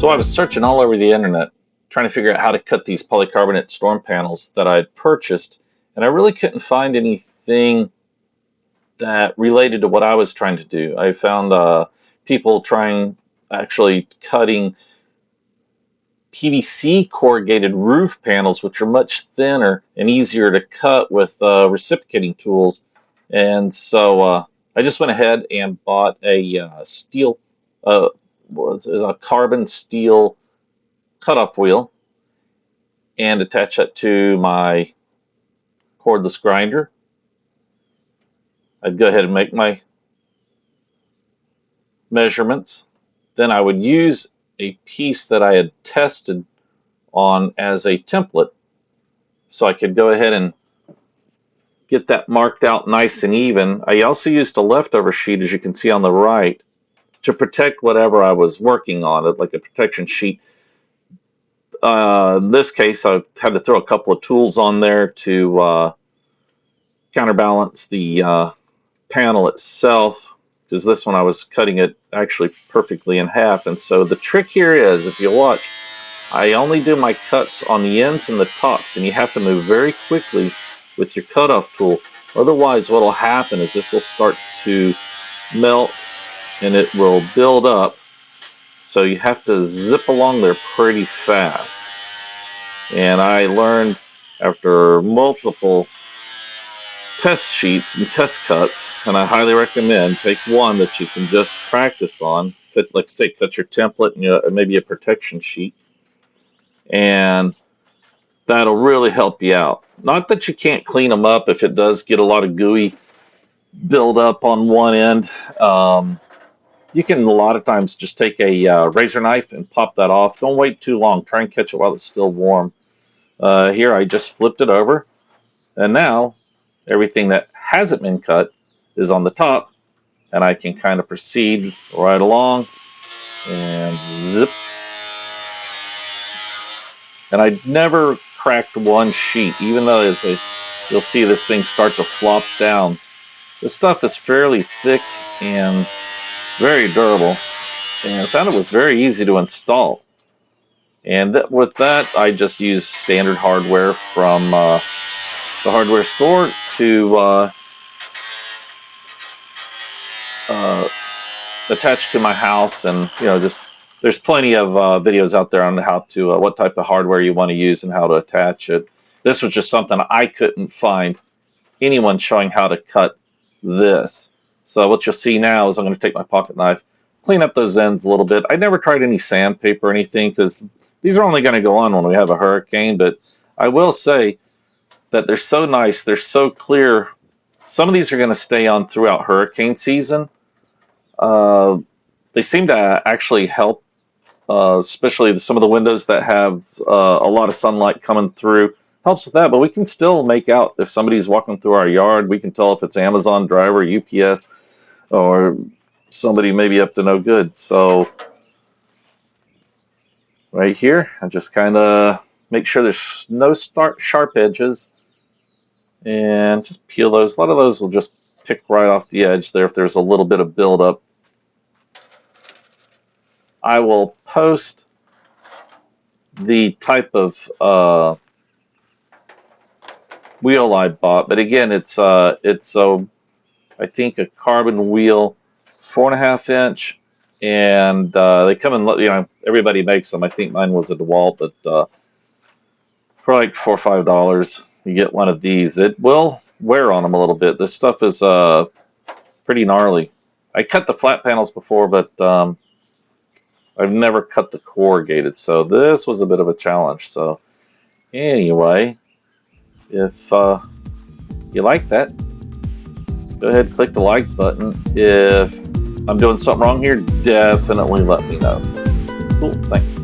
So I was searching all over the internet trying to figure out how to cut these polycarbonate storm panels that I'd purchased, and I really couldn't find anything that related to what I was trying to do. I found people actually cutting PVC corrugated roof panels, which are much thinner and easier to cut with reciprocating tools. And so I just went ahead and bought a steel, a carbon steel cutoff wheel, and attach that to my cordless grinder. I'd go ahead and make my measurements. Then I would use a piece that I had tested on as a template, so I could go ahead and get that marked out nice and even. I also used a leftover sheet, as you can see on the right, to protect whatever I was working on, like a protection sheet. In this case, I've had to throw a couple of tools on there to counterbalance the panel itself, because this one I was cutting it actually perfectly in half. And so the trick here is, if you watch, I only do my cuts on the ends and the tops, and you have to move very quickly with your cutoff tool. Otherwise, what will happen is this will start to melt and it will build up. So you have to zip along there pretty fast. And I learned after multiple test sheets and test cuts, and I highly recommend take one that you can just practice on. Like say, cut your template and maybe a protection sheet, and that'll really help you out. Not that you can't clean them up if it does get a lot of gooey build up on one end. You can a lot of times just take a razor knife and pop that off. Don't wait too long. Try and catch it while it's still warm. Here I just flipped it over, and now everything that hasn't been cut is on the top, and I can kind of proceed right along and zip. And I never cracked one sheet, even though you'll see this thing start to flop down. This stuff is fairly thick and very durable, and I found it was very easy to install. And with that, I just used standard hardware from the hardware store to attach to my house. And just there's plenty of videos out there on how to what type of hardware you want to use and how to attach it. This was just something I couldn't find anyone showing how to cut this. So what you'll see now is I'm going to take my pocket knife, clean up those ends a little bit. I never tried any sandpaper or anything, because these are only going to go on when we have a hurricane. But I will say that they're so nice, they're so clear. Some of these are going to stay on throughout hurricane season. They seem to actually help, especially some of the windows that have a lot of sunlight coming through. Helps with that, but we can still make out if somebody's walking through our yard. We can tell if it's Amazon driver, UPS, or somebody maybe up to no good. So right here, I just kind of make sure there's no sharp edges, and just peel those. A lot of those will just pick right off the edge there if there's a little bit of buildup. I will post the type of wheel I bought, but again, it's I think a carbon wheel, 4.5 inch, and they come in, everybody makes them. I think mine was a DeWalt, but for like $4 or $5, you get one of these. It will wear on them a little bit. This stuff is pretty gnarly. I cut the flat panels before, but I've never cut the corrugated, so this was a bit of a challenge. So anyway, if you like that, go ahead and click the like button. If I'm doing something wrong here, definitely let me know. Cool, thanks.